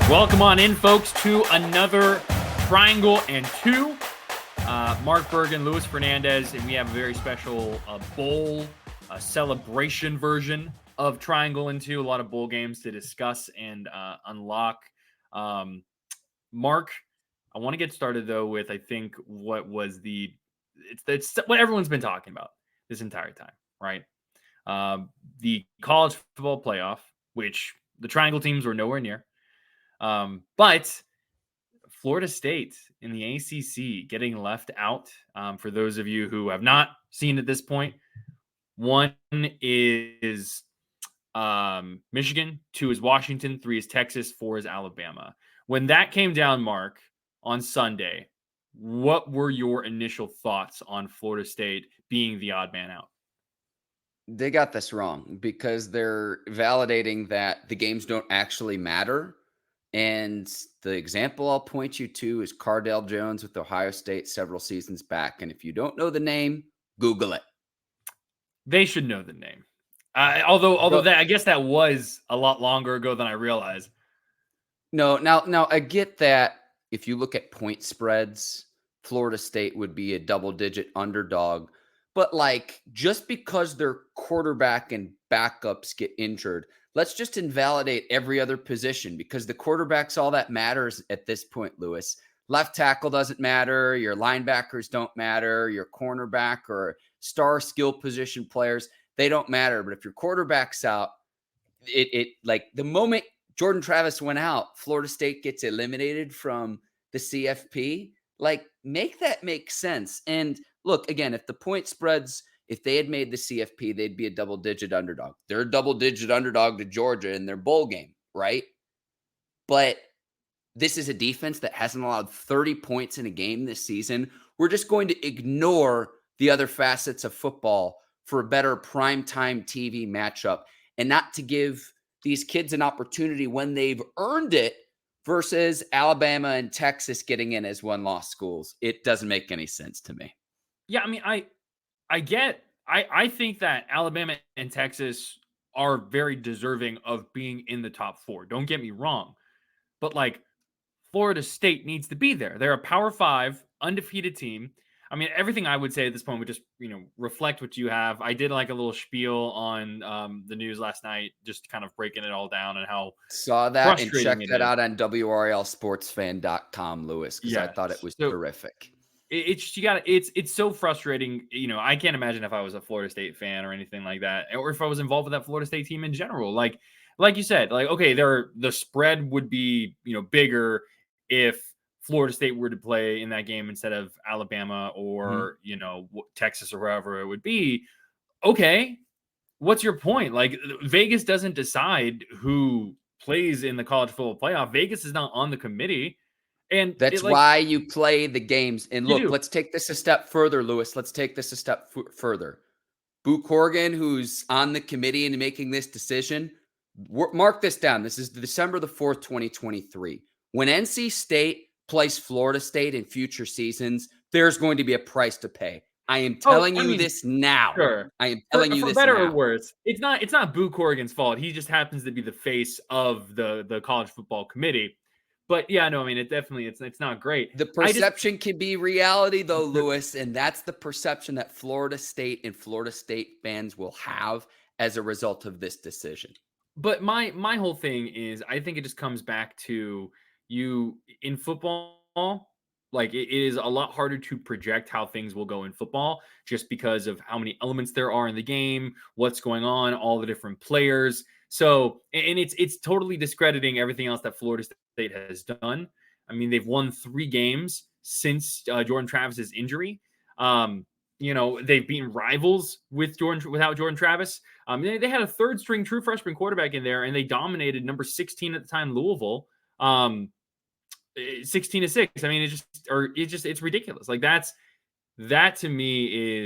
Welcome on in, folks, to another Triangle and Two. Mark Bergen, Luis Fernandez, and we have a very special bowl celebration version of Triangle and Two. A lot of bowl games to discuss and unlock. Mark, I want to get started though with I think what was it's what everyone's been talking about this entire time, right? The college football playoff, which the Triangle teams were nowhere near. But Florida State in the ACC getting left out. For those of you who have not seen at this point, one is Michigan, two is Washington, three is Texas, four is Alabama. When that came down, Mark, on Sunday, what were your initial thoughts on Florida State being the odd man out? They got this wrong because they're validating that the games don't actually matter. And the example I'll point you to is Cardale Jones with Ohio State several seasons back. And if you don't know the name, Google it. They should know the name. Although that I guess that was a lot longer ago than I realized. No, now I get that if you look at point spreads, Florida State would be a double-digit underdog. But just because their quarterback and backups get injured, let's just invalidate every other position because the quarterback's all that matters at this point, Lewis. Left tackle doesn't matter. Your linebackers don't matter. Your cornerback or star skill position players, they don't matter. But if your quarterback's out, it the moment Jordan Travis went out, Florida State gets eliminated from the CFP. Make that make sense. And look, again, if the point spreads, if they had made the CFP, they'd be a double-digit underdog. They're a double-digit underdog to Georgia in their bowl game, right? But this is a defense that hasn't allowed 30 points in a game this season. We're just going to ignore the other facets of football for a better primetime TV matchup and not to give these kids an opportunity when they've earned it versus Alabama and Texas getting in as one-loss schools. It doesn't make any sense to me. Yeah, I mean, I think that Alabama and Texas are very deserving of being in the top four. Don't get me wrong. But Florida State needs to be there. They're a Power 5 undefeated team. I mean, everything I would say at this point would just, reflect what you have. I did a little spiel on the news last night, just kind of breaking it all down and how saw that and check that out on WRALsportsfan.com, Lewis, because I thought it was terrific. It's so frustrating. I can't imagine if I was a Florida State fan or anything like that, or if I was involved with that Florida State team in general. Like you said, okay, the spread would be, bigger if Florida State were to play in that game instead of Alabama or, Texas or wherever it would be. Okay. What's your point? Vegas doesn't decide who plays in the college football playoff. Vegas is not on the committee. And that's why you play the games. And look, let's take this a step further, Lewis. Let's take this a step further. Boo Corrigan, who's on the committee and making this decision, mark this down. This is December the 4th, 2023. When NC State plays Florida State in future seasons, there's going to be a price to pay. I am telling you this now. Sure. I am telling you this now. For better or worse, it's not Boo Corrigan's fault. He just happens to be the face of the college football committee. But yeah, no, I mean, it's not great. The perception can be reality though, Lewis, and that's the perception that Florida State and Florida State fans will have as a result of this decision. But my whole thing is, I think it just comes back to you in football. It is a lot harder to project how things will go in football just because of how many elements there are in the game, what's going on, all the different players. So, and it's totally discrediting everything else that Florida State has done. I mean, they've won 3 games since Jordan Travis's injury. They've been rivals without Jordan Travis. They had a third string true freshman quarterback in there, and they dominated number 16 at the time, Louisville. 16-6. I mean, it's ridiculous. That to me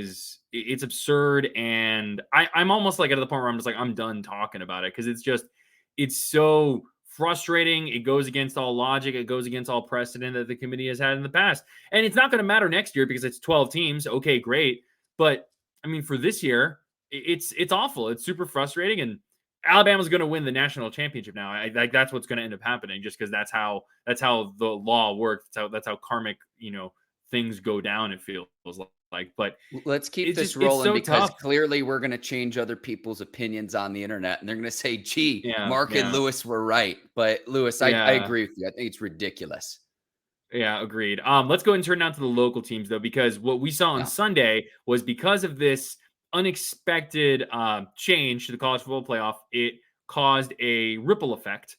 it's absurd. And I'm almost at the point where I'm just I'm done talking about it. Cause it's so frustrating. It goes against all logic. It goes against all precedent that the committee has had in the past. And it's not going to matter next year because it's 12 teams. Okay, great. But I mean, for this year, it's awful. It's super frustrating. And Alabama's going to win the national championship now. Like that's what's going to end up happening, just because that's how the law works. That's how karmic, things go down. It feels like, but Let's keep this it's rolling so because tough. clearly we're going to change other people's opinions on the internet, and they're going to say, "Gee, Yeah, Mark and yeah, Lewis were right." But Lewis, I yeah, agree with you. I think it's ridiculous. yeah. Agreed. Let's go and turn now to the local teams though, because what we saw on Yeah. Sunday was because of this unexpected change to the college football playoff, it caused a ripple effect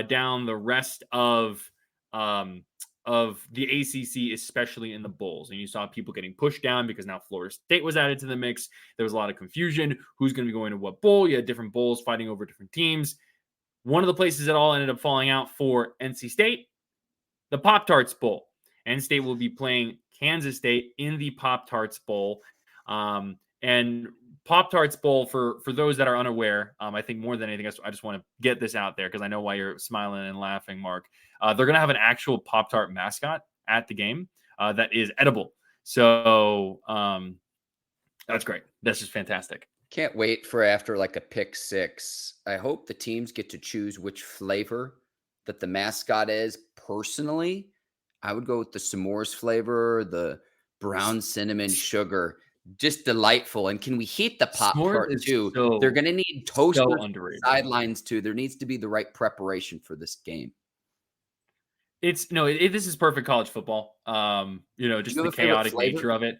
down the rest um, of the ACC, especially in the bowls. And you saw people getting pushed down because now Florida State was added to the mix. There was a lot of confusion. Who's going to be going to what bowl? You had different bowls fighting over different teams. One of the places that all ended up falling out for NC State, the Pop-Tarts Bowl. NC State will be playing Kansas State in the Pop-Tarts Bowl. And Pop-Tarts Bowl, for those that are unaware, I think more than anything else, I just want to get this out there because I know why you're smiling and laughing, Mark. They're going to have an actual Pop-Tart mascot at the game that is edible. So that's great. That's just fantastic. Can't wait for after like a pick six. I hope the teams get to choose which flavor that the mascot is. Personally, I would go with the s'mores flavor, the brown cinnamon sugar. Just delightful. And can we heat the Pop S'mores Tart is too? They're so going to need toasters on underrated. the sidelines too. There needs to be the right preparation for this game. It's this is perfect college football. Just the chaotic nature of it.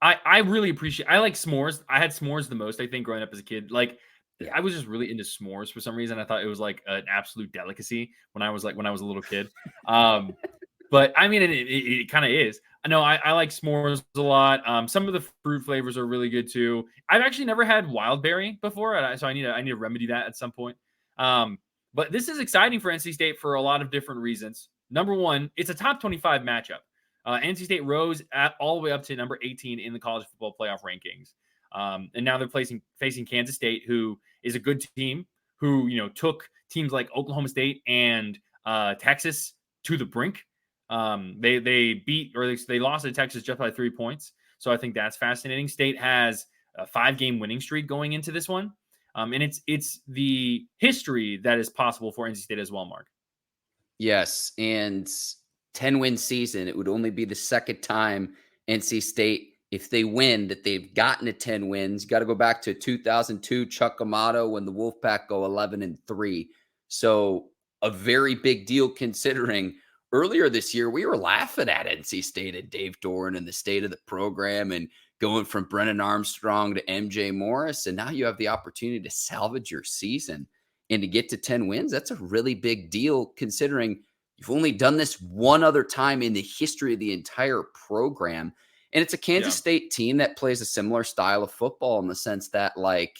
I really appreciate. I like s'mores. I had s'mores the most, I think, growing up as a kid. Like, Yeah. I was just really into s'mores for some reason. I thought it was like an absolute delicacy when I was a little kid. But I mean, it kind of is. I know I like s'mores a lot. Some of the fruit flavors are really good too. I've actually never had wild berry before, so I need to remedy that at some point. But this is exciting for NC State for a lot of different reasons. Number one, it's a top 25 matchup. NC State rose all the way up to number 18 in the college football playoff rankings. And now they're facing Kansas State, who is a good team, who took teams like Oklahoma State and Texas to the brink. They lost to Texas just by 3 points. So I think that's fascinating. State has a 5-game winning streak going into this one. And it's the history that is possible for NC State as well, Mark. Yes, and 10-win season. It would only be the second time NC State, if they win, that they've gotten to 10 wins. You got to go back to 2002 Chuck Amato when the Wolfpack go 11-3. So a very big deal considering earlier this year we were laughing at NC State and Dave Doran and the state of the program and going from Brennan Armstrong to MJ Morris. And now you have the opportunity to salvage your season and to get to 10 wins. That's a really big deal considering you've only done this one other time in the history of the entire program. And it's a Kansas State team that plays a similar style of football in the sense that, like,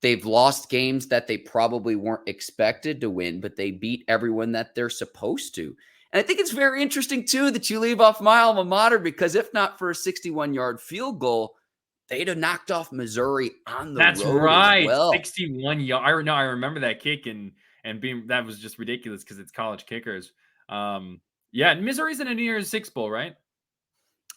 they've lost games that they probably weren't expected to win, but they beat everyone that they're supposed to. And I think it's very interesting, too, that you leave off my alma mater, because if not for a 61-yard field goal, they'd have knocked off Missouri on the road. That's right. As well. 61 yards. I remember that kick and being that was just ridiculous because it's college kickers. Missouri's in a New Year's Six Bowl, right?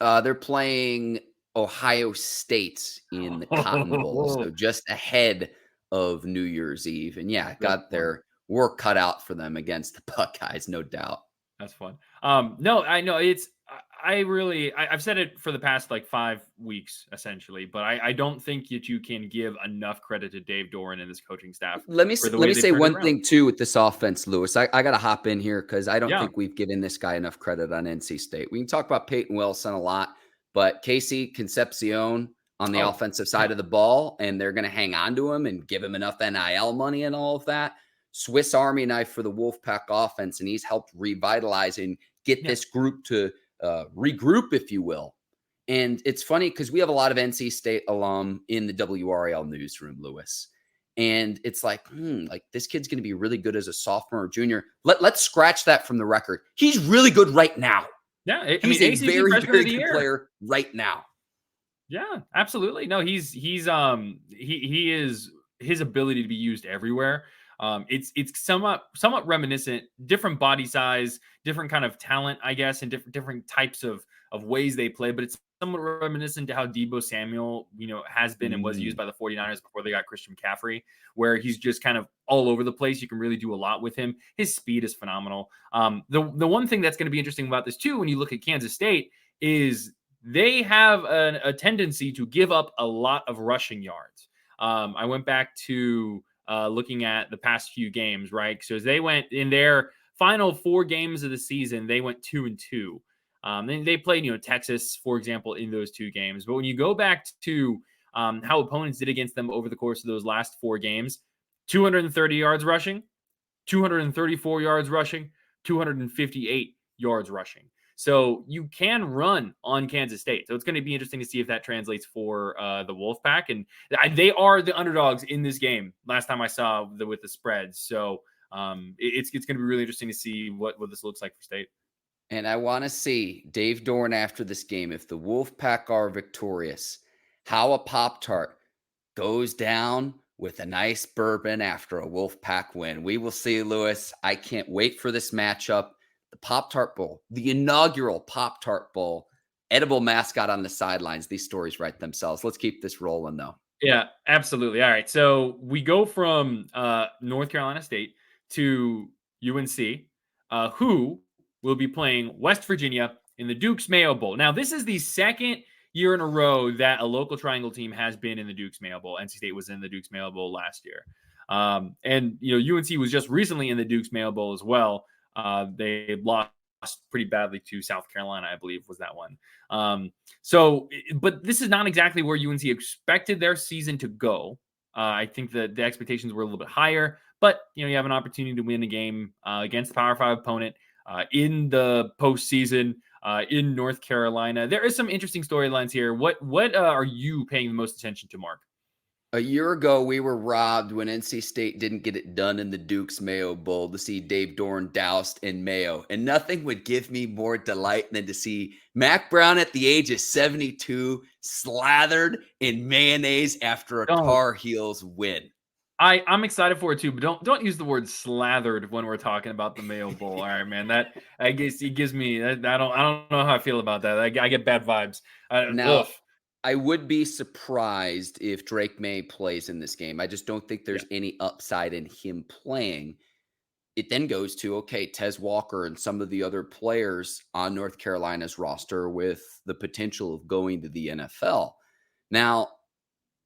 They're playing Ohio State in the Cotton Bowl, so just ahead of New Year's Eve. And got their work cut out for them against the Buckeyes, no doubt. That's fun. No, I know I've said it for the past like 5 weeks, essentially, but I don't think that you can give enough credit to Dave Doran and his coaching staff. Let me say one thing too with this offense, Lewis. I got to hop in here because I don't think we've given this guy enough credit on NC State. We can talk about Peyton Wilson a lot, but Casey Concepcion on the offensive side of the ball, and they're going to hang on to him and give him enough NIL money and all of that. Swiss Army knife for the Wolfpack offense, and he's helped revitalize and get this group to regroup, if you will. And it's funny because we have a lot of NC State alum in the WRAL newsroom, Lewis. And it's like this kid's going to be really good as a sophomore or junior. Let's scratch that from the record. He's really good right now. Yeah, he's a very, very good player right now. Yeah, absolutely. No, he is, his ability to be used everywhere. It's somewhat reminiscent, different body size, different kind of talent, I guess, and different types of ways they play, but it's somewhat reminiscent to how Deebo Samuel, has been and was used Mm. by the 49ers before they got Christian McCaffrey, where he's just kind of all over the place. You can really do a lot with him. His speed is phenomenal. The one thing that's going to be interesting about this too, when you look at Kansas State, is they have a tendency to give up a lot of rushing yards. I went back to looking at the past few games, right? So as they went in their final 4 games of the season, they went 2-2. And they played, Texas, for example, in those 2 games. But when you go back to how opponents did against them over the course of those last 4 games, 230 yards rushing, 234 yards rushing, 258 yards rushing. So you can run on Kansas State. So it's going to be interesting to see if that translates for the Wolfpack. And they are the underdogs in this game. Last time I saw with the spreads. So it's going to be really interesting to see what this looks like for State. And I want to see Dave Dorn after this game, if the Wolfpack are victorious, how a Pop-Tart goes down with a nice bourbon after a Wolfpack win. We will see, Lewis. I can't wait for this matchup. The Pop-Tart Bowl, the inaugural Pop-Tart Bowl, edible mascot on the sidelines. These stories write themselves. Let's keep this rolling, though. Yeah, absolutely. All right. So we go from North Carolina State to UNC, who will be playing West Virginia in the Duke's Mayo Bowl. Now, this is the second year in a row that a local triangle team has been in the Duke's Mayo Bowl. NC State was in the Duke's Mayo Bowl last year. And UNC was just recently in the Duke's Mayo Bowl as well. They lost pretty badly to South Carolina, I believe was that one. But this is not exactly where UNC expected their season to go. I think that the expectations were a little bit higher, but you have an opportunity to win a game against the Power 5 opponent in the postseason in North Carolina. There is some interesting storylines here. What are you paying the most attention to, Mark? A year ago, we were robbed when NC State didn't get it done in the Duke's Mayo Bowl to see Dave Dorn doused in mayo. And nothing would give me more delight than to see Mac Brown at the age of 72 slathered in mayonnaise after a Tar Heels win. I'm excited for it too, but don't use the word slathered when we're talking about the Mayo Bowl. All right, man. That I guess it gives me. I don't know how I feel about that. I get bad vibes. Now, I would be surprised if Drake Maye plays in this game. I just don't think there's any upside in him playing. It then goes to, okay, Tez Walker and some of the other players on North Carolina's roster with the potential of going to the NFL. Now,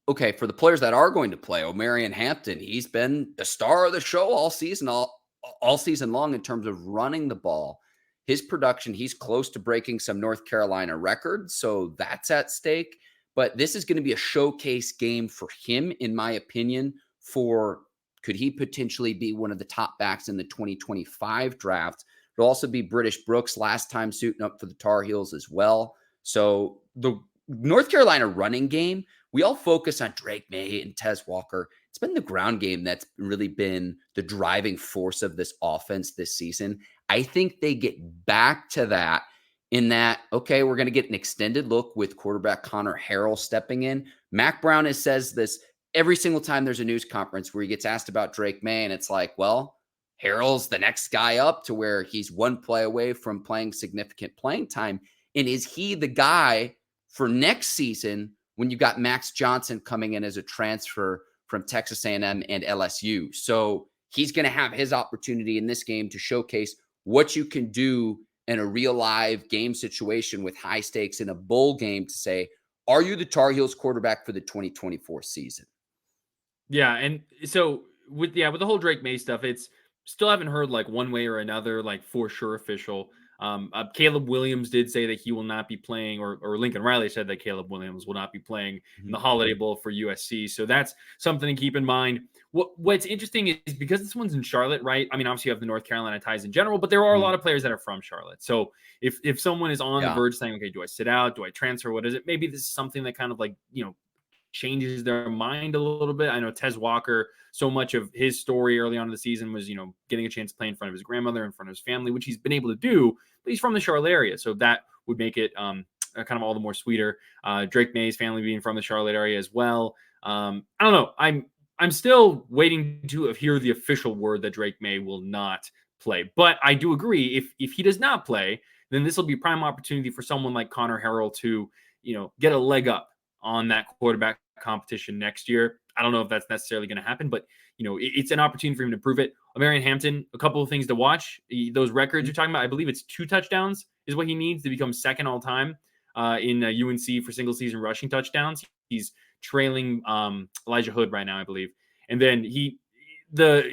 okay, for the players that are going to play, Omarion Hampton, he's been the star of the show all season long in terms of running the ball. His production, he's close to breaking some North Carolina records, so that's at stake. But this is going to be a showcase game for him, in my opinion, could he potentially be one of the top backs in the 2025 draft? It'll also be British Brooks last time suiting up for the Tar Heels as well. So the North Carolina running game, we all focus on Drake Maye and Tez Walker. It's been the ground game that's really been the driving force of this offense this season. I think they get back to that in that, okay, we're going to get an extended look with quarterback Connor Harrell stepping in. Mac Brown says this every single time there's a news conference where he gets asked about Drake Maye, and it's like, well, Harrell's the next guy up to where he's one play away from playing significant playing time. And is he the guy for next season when you got Max Johnson coming in as a transfer from Texas A&M and LSU? So he's going to have his opportunity in this game to showcase what you can do in a real live game situation with high stakes in a bowl game to say, are you the Tar Heels quarterback for the 2024 season? Yeah. And so with the whole Drake Maye stuff, it's still haven't heard like one way or another, like for sure official. Caleb Williams did say that he will not be playing, or Lincoln Riley said that Caleb Williams will not be playing in the Holiday Bowl for USC. So that's something to keep in mind. What's interesting is because this one's in Charlotte, right? I mean, obviously you have the North Carolina ties in general, but there are a lot of players that are from Charlotte. So if someone is on the verge saying, okay, do I sit out? Do I transfer? What is it? Maybe this is something that kind of like, changes their mind a little bit. I know Tez Walker, so much of his story early on in the season was, getting a chance to play in front of his grandmother, in front of his family, which he's been able to do, but he's from the Charlotte area. So that would make it kind of all the more sweeter. Drake Maye's family being from the Charlotte area as well. I don't know. I'm still waiting to hear the official word that Drake Maye will not play. But I do agree, if he does not play, then this will be prime opportunity for someone like Connor Harrell to get a leg up on that quarterback competition next year. I don't know if that's necessarily going to happen, but it's an opportunity for him to prove it. Marion Hampton, a couple of things to watch. Those records you're talking about, I believe it's 2 touchdowns is what he needs to become second all time in UNC for single season rushing touchdowns. He's trailing Elijah Hood right now, I believe. And then he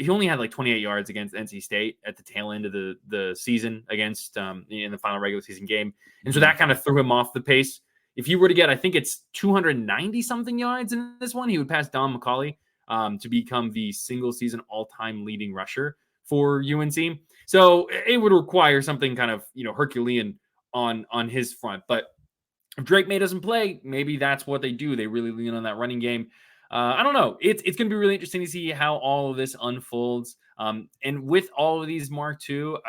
only had like 28 yards against NC State at the tail end of the season against in the final regular season game. And so that kind of threw him off the pace. If he were to get, I think it's 290 something yards in this one, he would pass Don McCauley to become the single season all-time leading rusher for UNC. So it would require something kind of, Herculean on his front. But if Drake Maye doesn't play, maybe that's what they do. They really lean on that running game. I don't know. It's going to be really interesting to see how all of this unfolds. And with all of these, Mark, too,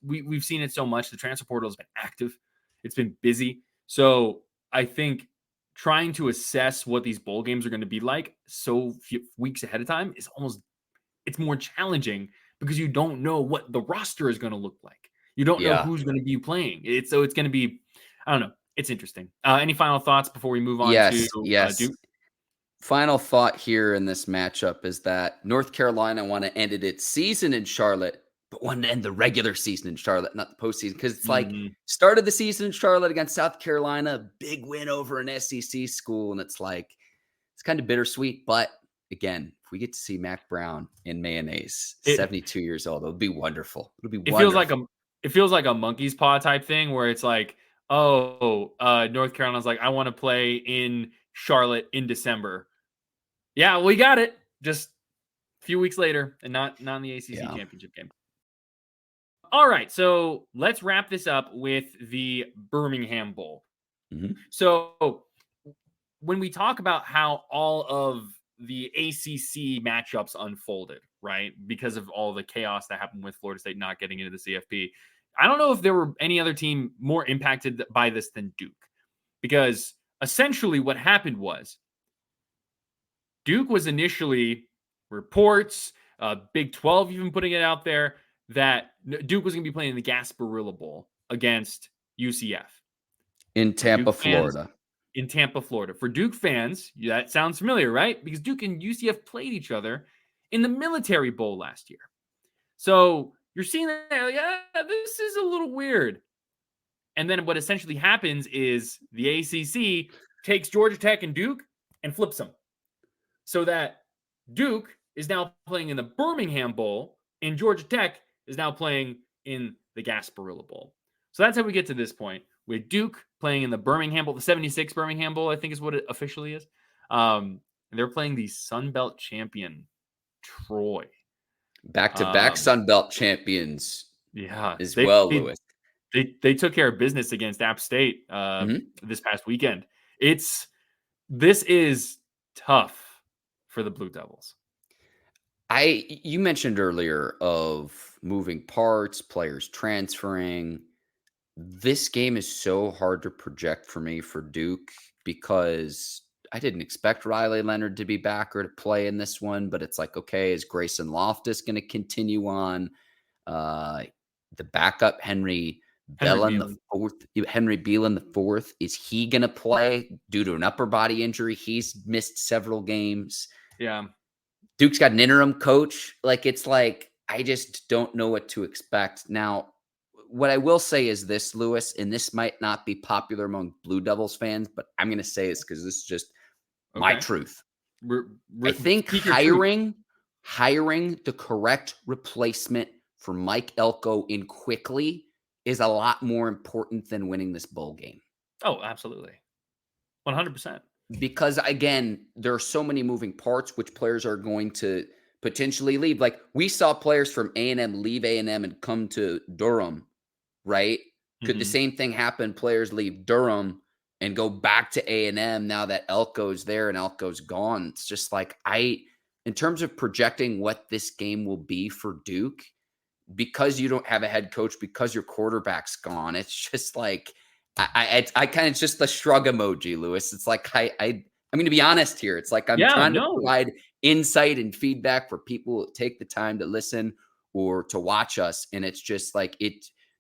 we've seen it so much. The transfer portal has been active. It's been busy. So I think trying to assess what these bowl games are going to be like so few weeks ahead of time it's more challenging because you don't know what the roster is going to look like. You don't know who's going to be playing. It's going to be, I don't know. It's interesting. Any final thoughts before we move on to Duke? Final thought here in this matchup is that North Carolina wanted to end its season in Charlotte, but wanted to end the regular season in Charlotte, not the postseason. Because it's like started the season in Charlotte against South Carolina, big win over an SEC school. And it's like, it's kind of bittersweet. But again, if we get to see Mac Brown in mayonnaise, 72 years old, it'll be wonderful. It'll be wonderful. It feels like a monkey's paw type thing where it's like, North Carolina's like, I want to play in Charlotte in December. Yeah, we got it. Just a few weeks later and not in the ACC championship game. All right, so let's wrap this up with the Birmingham Bowl. Mm-hmm. So when we talk about how all of the ACC matchups unfolded, right, because of all the chaos that happened with Florida State not getting into the CFP, I don't know if there were any other team more impacted by this than Duke, because essentially what happened was Duke was initially reports, Big 12 even putting it out there, that Duke was going to be playing in the Gasparilla Bowl against UCF. In Tampa, Florida. In Tampa, Florida. For Duke fans, that sounds familiar, right? Because Duke and UCF played each other in the Military Bowl last year. So you're seeing that, this is a little weird. And then what essentially happens is the ACC takes Georgia Tech and Duke and flips them. So that Duke is now playing in the Birmingham Bowl and Georgia Tech is now playing in the Gasparilla Bowl. So that's how we get to this point with Duke playing in the Birmingham Bowl, the 76 Birmingham Bowl, I think is what it officially is. And they're playing the Sun Belt champion, Troy. Back-to-back Sun Belt champions. Yeah. Lewis. They took care of business against App State this past weekend. This is tough for the Blue Devils. You mentioned earlier of moving parts, players transferring. This game is so hard to project for me for Duke because I didn't expect Riley Leonard to be back or to play in this one, but it's like, okay, is Grayson Loftus going to continue on? The backup, Henry Beelan the fourth, is he going to play due to an upper body injury? He's missed several games. Yeah. Duke's got an interim coach. It's like, I just don't know what to expect. Now, what I will say is this, Lewis, and this might not be popular among Blue Devils fans, but I'm going to say this because this is just my truth. I think hiring the correct replacement for Mike Elko in quickly is a lot more important than winning this bowl game. Oh, absolutely. 100%. Because, again, there are so many moving parts, which players are going to potentially leave. Like, we saw players from A&M leave A&M and come to Durham, right? Could the same thing happen? Players leave Durham and go back to A&M now that Elko's there and Elko's gone. It's just like, in terms of projecting what this game will be for Duke, because you don't have a head coach, because your quarterback's gone, it's just like, I kind of just the shrug emoji, Lewis. It's like, I'm going to be honest here. It's like, I'm trying to provide insight and feedback for people who take the time to listen or to watch us. And it's just like,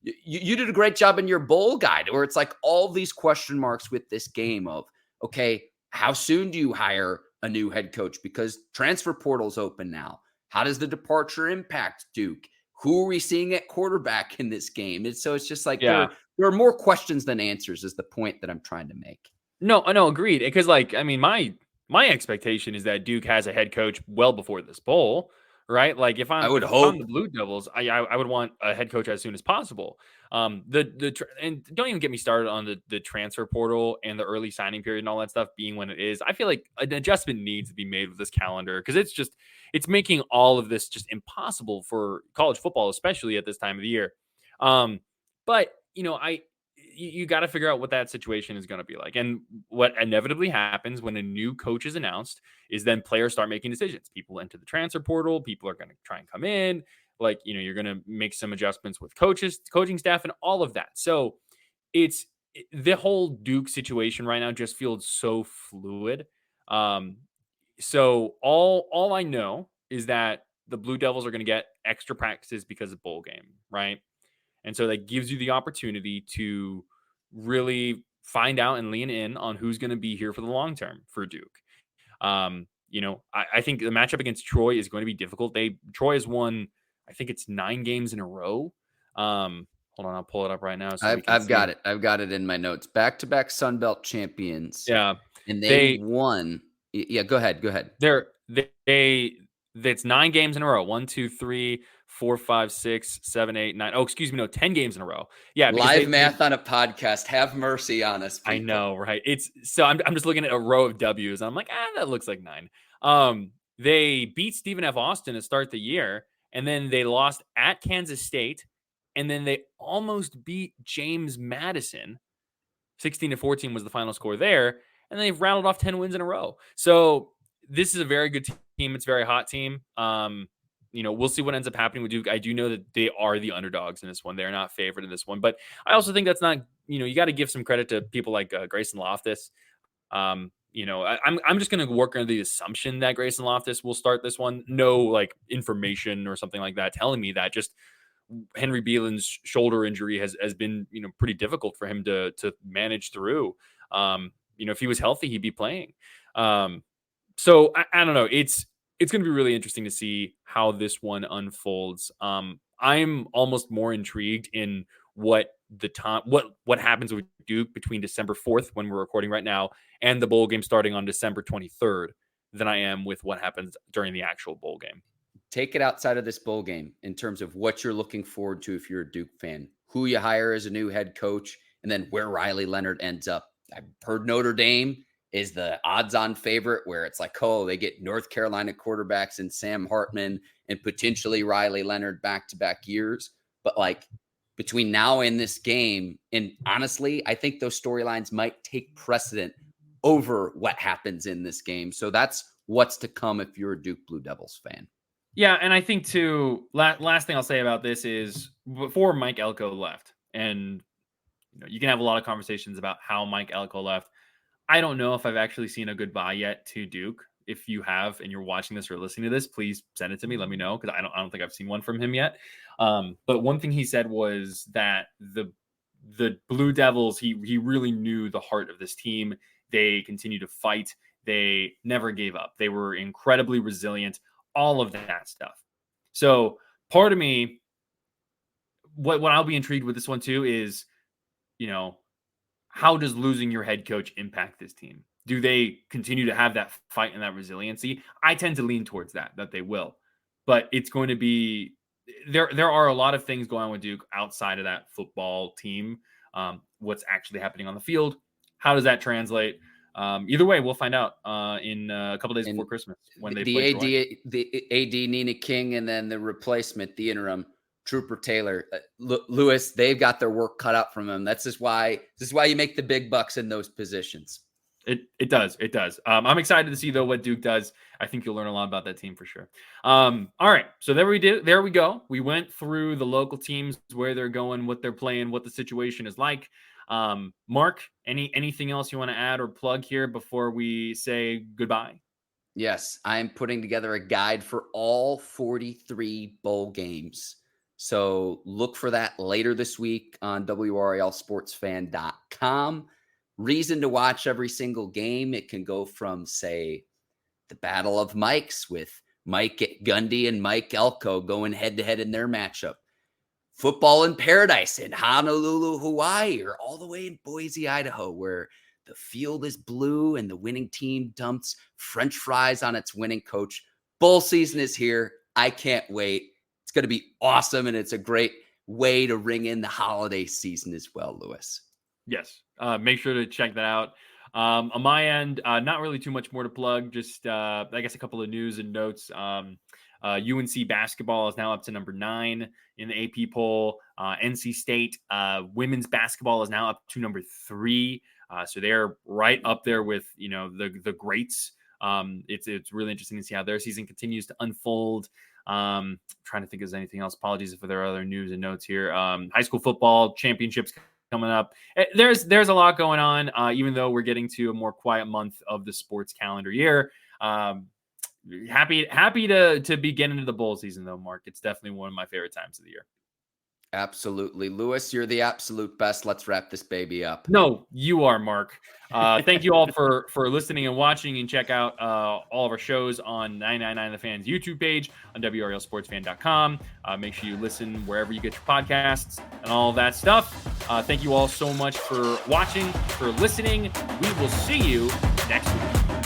You did a great job in your bowl guide, or it's like all these question marks with this game of, okay, how soon do you hire a new head coach? Because transfer portal's open now. How does the departure impact Duke? Who are we seeing at quarterback in this game? And so it's just like Yeah. there are more questions than answers is the point that I'm trying to make. No, I know, agreed. Because, like, I mean, my expectation is that Duke has a head coach well before this bowl, right? Like, if I I'm would if I'm hope. the Blue Devils, I would want a head coach as soon as possible. And don't even get me started on the transfer portal and the early signing period and all that stuff being when it is. I feel like an adjustment needs to be made with this calendar because it's making all of this just impossible for college football, especially at this time of the year. But you got to figure out what that situation is going to be like. And what inevitably happens when a new coach is announced is then players start making decisions. People enter the transfer portal. People are going to try and come in. Like, you're going to make some adjustments with coaches, coaching staff, and all of that. So the whole Duke situation right now just feels so fluid. So all I know is that the Blue Devils are going to get extra practices because of bowl game, right? And so that gives you the opportunity to really find out and lean in on who's going to be here for the long term for Duke. I think the matchup against Troy is going to be difficult. Troy has won, I think it's 9 games in a row. Hold on, I'll pull it up right now. So I've got it. I've got it in my notes. Back-to-back Sun Belt champions. Yeah. And they won. Yeah, go ahead. It's 9 games in a row. 1, 2, 3, 4, 5, 6, 7, 8, 9. Oh, excuse me. No, 10 games in a row. Yeah. Live math on a podcast. Have mercy on us, people. I know, right? I'm just looking at a row of W's. And I'm like, that looks like 9. They beat Stephen F. Austin to start the year, and then they lost at Kansas State, and then they almost beat James Madison. 16-14 was the final score there, and they've rattled off 10 wins in a row. So this is a very good team. It's a very hot team. We'll see what ends up happening with Duke. I do know that they are the underdogs in this one. They're not favored in this one, but I also think that's not, you got to give some credit to people like Grayson Loftus. I'm just going to work under the assumption that Grayson Loftus will start this one. No, like, information or something like that telling me that. Just Henry Beeland's shoulder injury has been, pretty difficult for him to manage through. If he was healthy, he'd be playing. So I don't know. It's going to be really interesting to see how this one unfolds. I'm almost more intrigued in what happens with Duke between December 4th, when we're recording right now, and the bowl game starting on December 23rd than I am with what happens during the actual bowl game. Take it outside of this bowl game in terms of what you're looking forward to if you're a Duke fan, who you hire as a new head coach, and then where Riley Leonard ends up. I've heard Notre Dame is the odds-on favorite, where it's like, oh, they get North Carolina quarterbacks and Sam Hartman and potentially Riley Leonard back-to-back years. But like, between now and this game, and honestly, I think those storylines might take precedent over what happens in this game. So that's what's to come if you're a Duke Blue Devils fan. Yeah, and I think too, last thing I'll say about this is, before Mike Elko left, and you can have a lot of conversations about how Mike Elko left. I don't know if I've actually seen a goodbye yet to Duke. If you have, and you're watching this or listening to this, please send it to me. Let me know, because I don't think I've seen one from him yet. But one thing he said was that the Blue Devils, he really knew the heart of this team. They continue to fight. They never gave up. They were incredibly resilient. All of that stuff. So part of me, what I'll be intrigued with this one too is, how does losing your head coach impact this team? Do they continue to have that fight and that resiliency? I tend to lean towards that they will. But it's going to be, there are a lot of things going on with Duke outside of that football team. What's actually happening on the field? How does that translate? Either way, we'll find out in a couple days before Christmas when they play Troy. The AD Nina King, and then the replacement, the interim Trooper Taylor. Lewis, they've got their work cut out from them. This is why you make the big bucks in those positions. It does. I'm excited to see though what Duke does. I think you'll learn a lot about that team for sure. All right, so there we go. We went through the local teams, where they're going, what they're playing, what the situation is like. Mark, anything else you want to add or plug here before we say goodbye? Yes, I'm putting together a guide for all 43 bowl games. So look for that later this week on WRALSportsFan.com. Reason to watch every single game. It can go from, say, the Battle of Mikes with Mike Gundy and Mike Elko going head-to-head in their matchup. Football in Paradise in Honolulu, Hawaii, or all the way in Boise, Idaho, where the field is blue and the winning team dumps French fries on its winning coach. Bowl season is here. I can't wait. It's going to be awesome, and it's a great way to ring in the holiday season as well, Lewis. Yes. Make sure to check that out. On my end, not really too much more to plug. Just, I guess, a couple of news and notes. UNC basketball is now up to number 9 in the AP poll. NC State women's basketball is now up to number 3. So they're right up there with, the greats. It's really interesting to see how their season continues to unfold. Trying to think if there's anything else. Apologies if there are other news and notes here. High school football championships coming up. There's a lot going on, even though we're getting to a more quiet month of the sports calendar year. Happy to be getting into the bowl season, though, Mark. It's definitely one of my favorite times of the year. Absolutely. Lewis, you're the absolute best. Let's wrap this baby up. No, you are, Mark. Thank you all for listening and watching, and check out all of our shows on 999 The Fans YouTube page on WRALSportsFan.com. Make sure you listen wherever you get your podcasts and all that stuff. Thank you all so much for watching, for listening. We will see you next week.